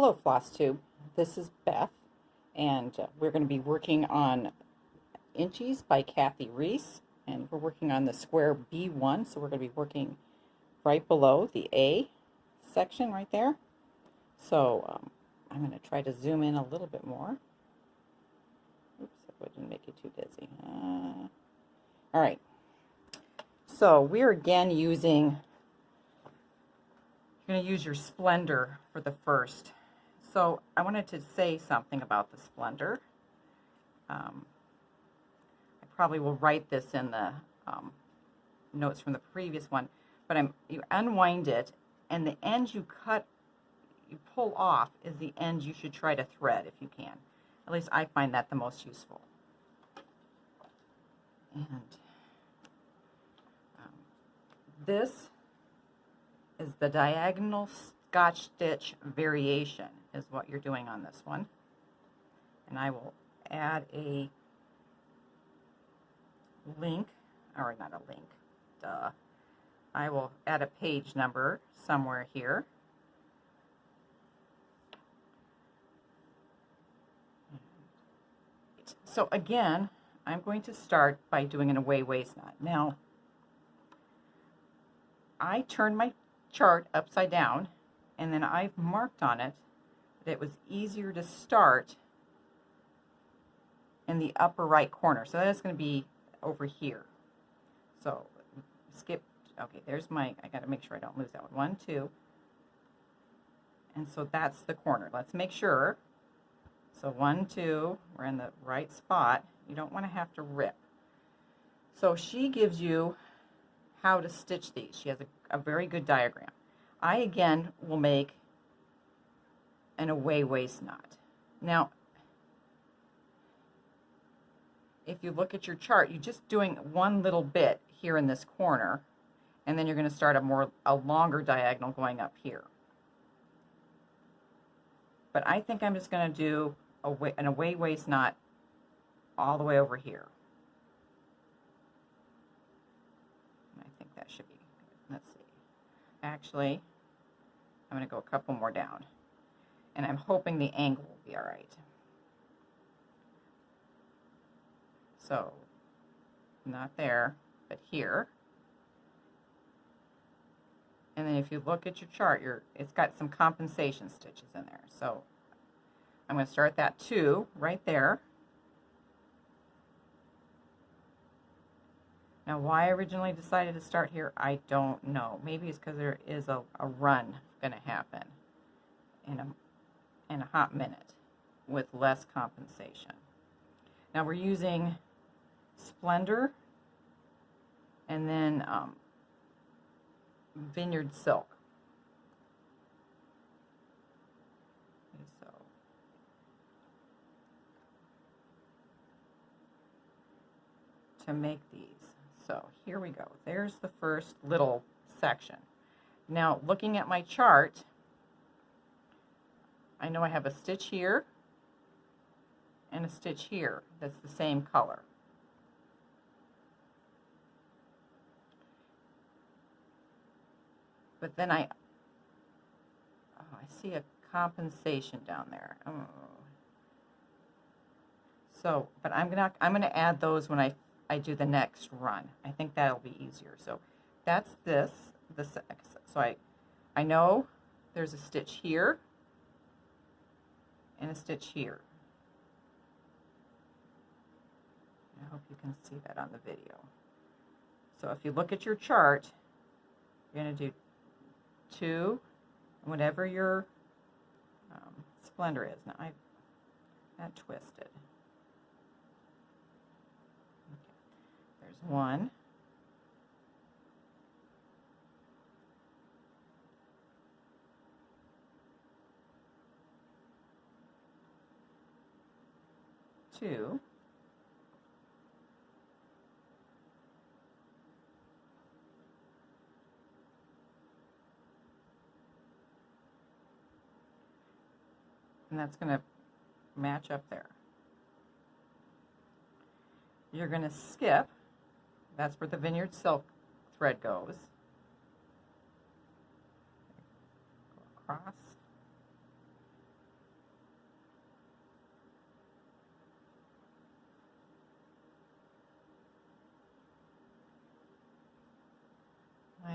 Hello, Flosstube. This is Beth, and we're going to be working on Inchies by Rees, and we're working on the square B1, so we're going to be working right below the A section right there. So I'm going to try to zoom in a little bit more. Oops, I didn't make it too busy. All right. So we're again using, you're going to use your Splendor for the first. So I wanted to say something about the Splendor. I probably will write this in the notes from the previous one, but you unwind it, and the end you pull off is the end you should try to thread if you can. At least I find that the most useful. And this is the diagonal Scotch stitch variation is what you're doing on this one. And I will add a link, or not a link, duh. I will add a page number somewhere here. So again, I'm going to start by doing an away waist knot. Now, I turned my chart upside down, and then I've marked on it that it was easier to start in the upper right corner. So that's going to be over here. So skip, okay, there's my, I got to make sure I don't lose that one. 1, 2. And so that's the corner. Let's make sure. So 1, 2, we're in the right spot. You don't want to have to rip. So she gives you how to stitch these. She has a very good diagram. I again will make an away waist knot. Now, if you look at your chart, you're just doing one little bit here in this corner, and then you're going to start a longer diagonal going up here. But I think I'm just going to do an away waist knot all the way over here. And I think that should be good. Let's see. Actually, I'm going to go a couple more down. And I'm hoping the angle will be all right. So, not there, but here. And then if you look at your chart, it's got some compensation stitches in there. So, I'm going to start that 2 right there. Now, why I originally decided to start here, I don't know. Maybe it's because there is a run going to happen in a hot minute with less compensation. Now, we're using Splendor and then Vineyard Silk. So, to make these. So here we go. There's the first little section. Now, looking at my chart, I know I have a stitch here and a stitch here that's the same color. But then I see a compensation down there. Oh. So, but I'm gonna add those when I do the next run. I think that'll be easier. So that's this. So I know there's a stitch here and a stitch here. I hope you can see that on the video. So if you look at your chart, you're going to do 2, whatever your Splendor is. Now that twisted. Okay. There's 1. Two. And that's going to match up there. You're going to skip. That's where the Vineyard Silk thread goes. Go across.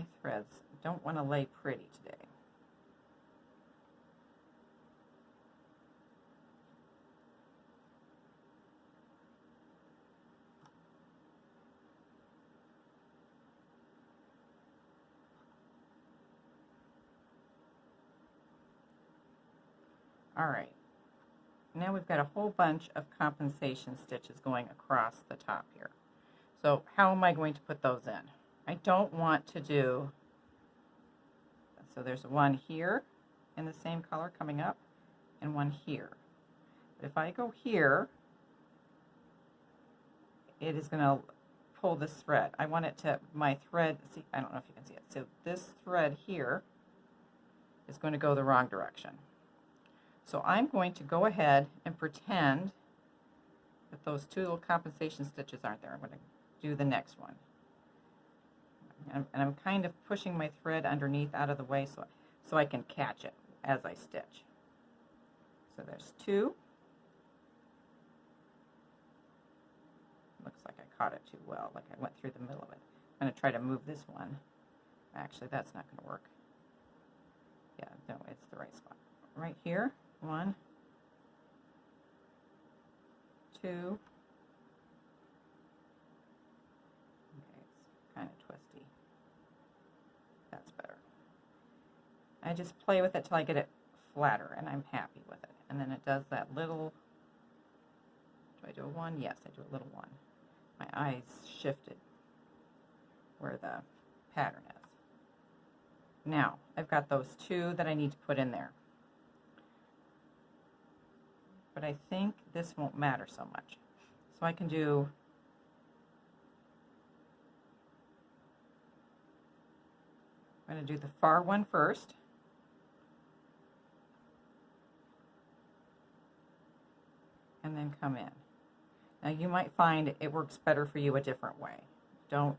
My threads don't want to lay pretty today. All right, now we've got a whole bunch of compensation stitches going across the top here. So how am I going to put those in? I don't want to do, so there's one here in the same color coming up and one here. But if I go here, it is going to pull this thread. I want it to, my thread, see, I don't know if you can see it. So this thread here is going to go the wrong direction. So I'm going to go ahead and pretend that those two little compensation stitches aren't there. I'm going to do the next one. And I'm kind of pushing my thread underneath out of the way so I can catch it as I stitch. So there's two. Looks like I caught it too well, like I went through the middle of it. I'm going to try to move this one. Actually, that's not going to work. Yeah, no, it's the right spot. Right here. 1, 2. Okay, it's kind of twisty. That's better. I just play with it till I get it flatter, and I'm happy with it. And then it does that little, do I do a 1? Yes, I do a little 1. My eyes shifted where the pattern is. Now, I've got those two that I need to put in there. But I think this won't matter so much. So I can do, I'm going to do the far one first. And then come in. Now you might find it works better for you a different way. Don't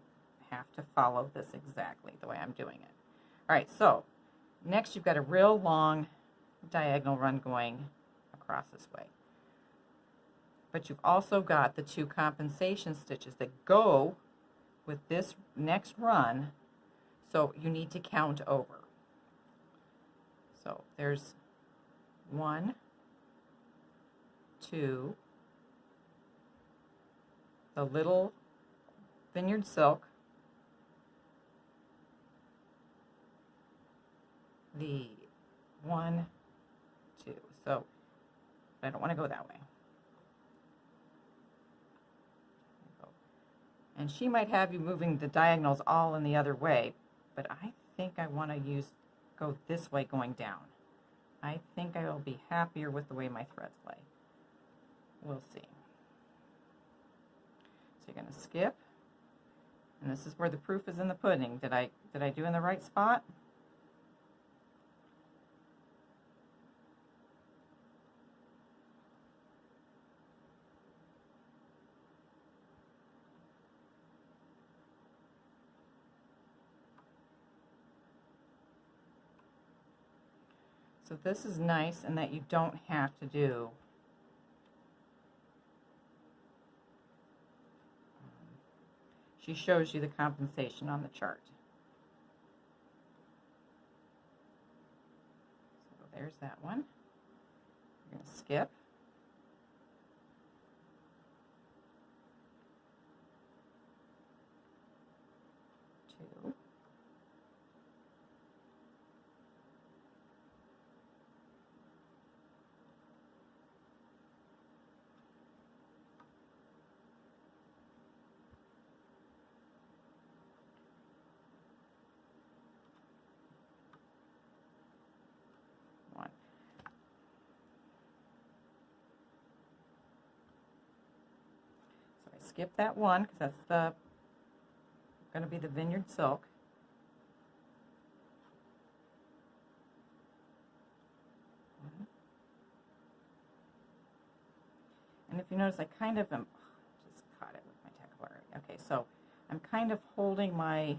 have to follow this exactly the way I'm doing it. All right, so next you've got a real long diagonal run going across this way. But you've also got the two compensation stitches that go with this next run, so you need to count over. So there's 1, 2, the little vineyard silk, the 1, 2. So I don't want to go that way. And she might have you moving the diagonals all in the other way, but I think I want to go this way going down. I think I will be happier with the way my threads lay. We'll see. So you're going to skip, and this is where the proof is in the pudding. Did I do in the right spot? So this is nice in that you don't have to do she shows you the compensation on the chart. So there's that one. You're going to skip. Two. Skip that one because that's going to be the vineyard silk. And if you notice, I kind of am just caught it with my tackle bar. Okay, so I'm kind of holding my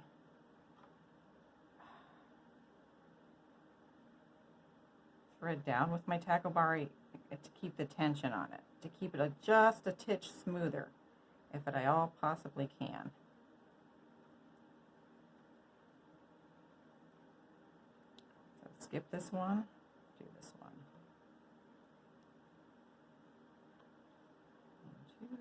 thread down with my tackle bar to keep the tension on it, to keep it just a titch smoother, if at all possibly can. skip this one, do this one. 1, 2.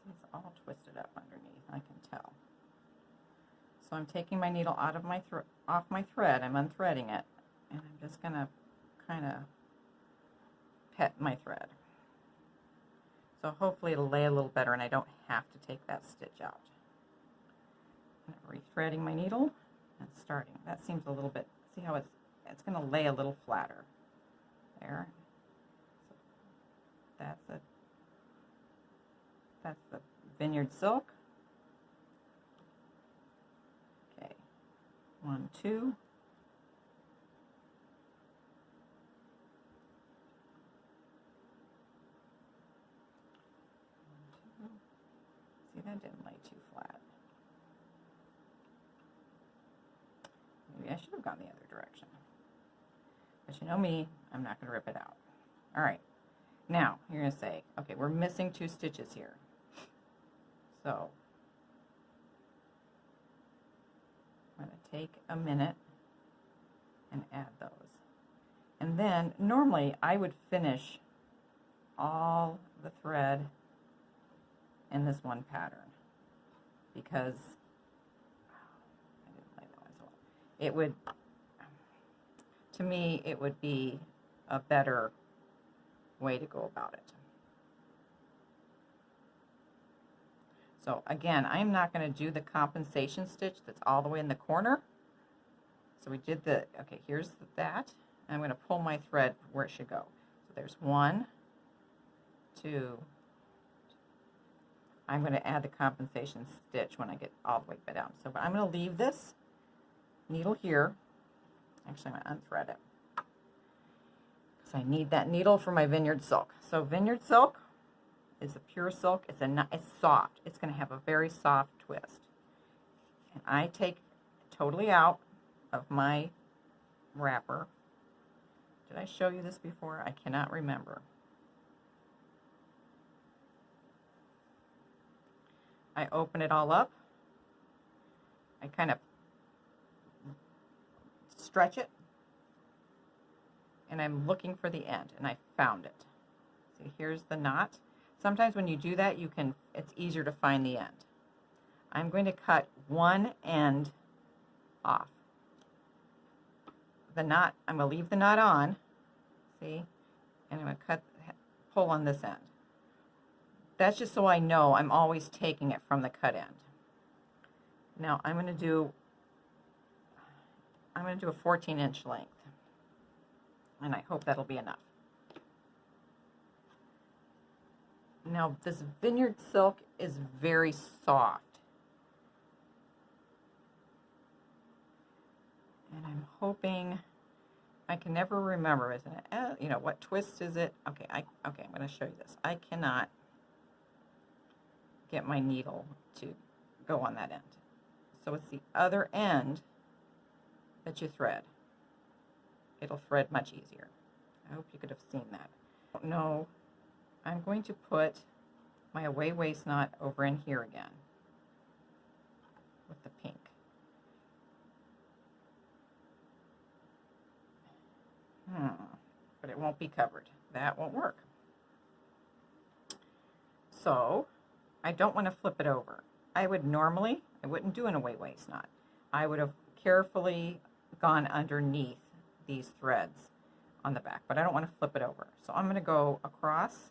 It's all twisted up underneath, I can tell. So I'm taking my needle out of my off my thread. I'm unthreading it, and I'm just gonna kind of pet my thread. So hopefully it'll lay a little better, and I don't have to take that stitch out. I'm rethreading my needle and starting. That seems a little bit. See how it's gonna lay a little flatter. There. So that's the vineyard silk. Okay, 1, 2. See, that didn't lay too flat. Maybe I should have gone the other direction. But you know me, I'm not going to rip it out. All right. Now, you're going to say, okay, we're missing 2 stitches here. So, I'm going to take a minute and add those. And then, normally, I would finish all the thread in this one pattern, because I didn't lay that one as well. It would, to me, it would be a better way to go about it. So again, I'm not going to do the compensation stitch that's all the way in the corner. So we did the, okay, here's that. I'm going to pull my thread where it should go. So there's 1, 2. I'm going to add the compensation stitch when I get all the way down. So I'm going to leave this needle here. Actually, I'm going to unthread it, because I need that needle for my vineyard silk. So vineyard silk is a pure silk. It's soft. It's going to have a very soft twist. And I take totally out of my wrapper. Did I show you this before? I cannot remember. I open it all up. I kind of stretch it, and I'm looking for the end, and I found it. See, here's the knot. Sometimes when you do that, it's easier to find the end. I'm going to cut one end off. The knot, I'm going to leave the knot on, see, and I'm going to pull on this end. That's just so I know I'm always taking it from the cut end. Now I'm going to do a 14-inch length, and I hope that'll be enough. Now this vineyard silk is very soft, and I'm hoping, I can never remember, isn't it? You know, what twist is it? Okay, I'm going to show you this. I cannot get my needle to go on that end. So it's the other end that you thread. It'll thread much easier. I hope you could have seen that. No, I'm going to put my away waist knot over in here again with the pink. But it won't be covered. That won't work. So I don't want to flip it over. I wouldn't do an away waist knot. I would have carefully gone underneath these threads on the back, but I don't want to flip it over. So I'm going to go across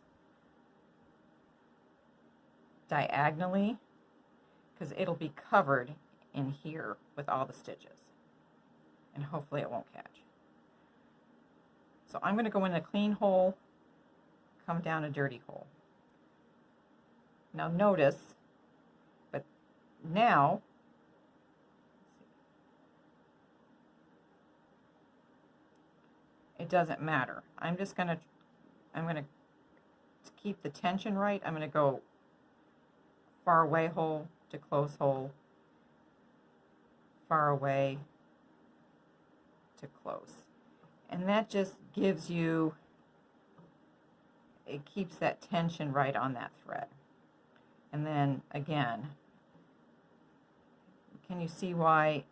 diagonally, because it'll be covered in here with all the stitches, and hopefully it won't catch. So I'm going to go in a clean hole, come down a dirty hole. Now notice, but now, it doesn't matter. I'm going to keep the tension right, I'm going to go far away hole to close hole, far away to close. And that just gives you, it keeps that tension right on that thread. And then again, can you see why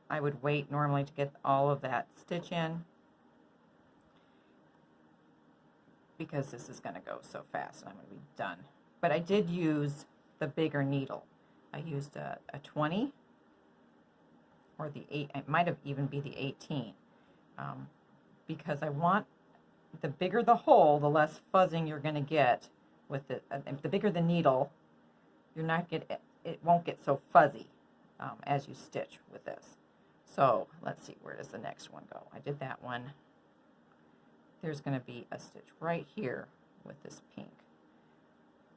I would wait normally to get all of that stitch in? Because this is going to go so fast and I'm going to be done. But I did use the bigger needle. I used a 20 or the 8, it might have even be the 18, because I want, the bigger the hole, the less fuzzing you're going to get with it. The bigger the needle, you're not it won't get so fuzzy as you stitch with this. So let's see, where does the next one go? I did that one. There's going to be a stitch right here with this pink.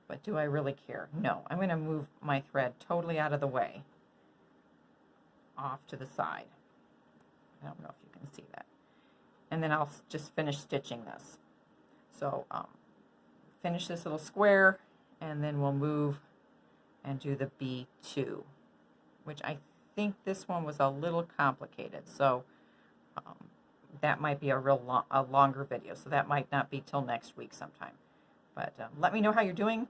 But do I really care? No. I'm going to move my thread totally out of the way, off to the side. I don't know if you can see that. And then I'll just finish stitching this. So finish this little square, and then we'll move and do the B2, which I think this one was a little complicated. So that might be a longer video. So that might not be till next week sometime. But let me know how you're doing.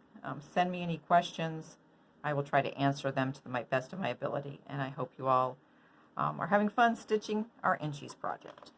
Send me any questions. I will try to answer them to the best of my ability. And I hope you all are having fun stitching our Inchies project.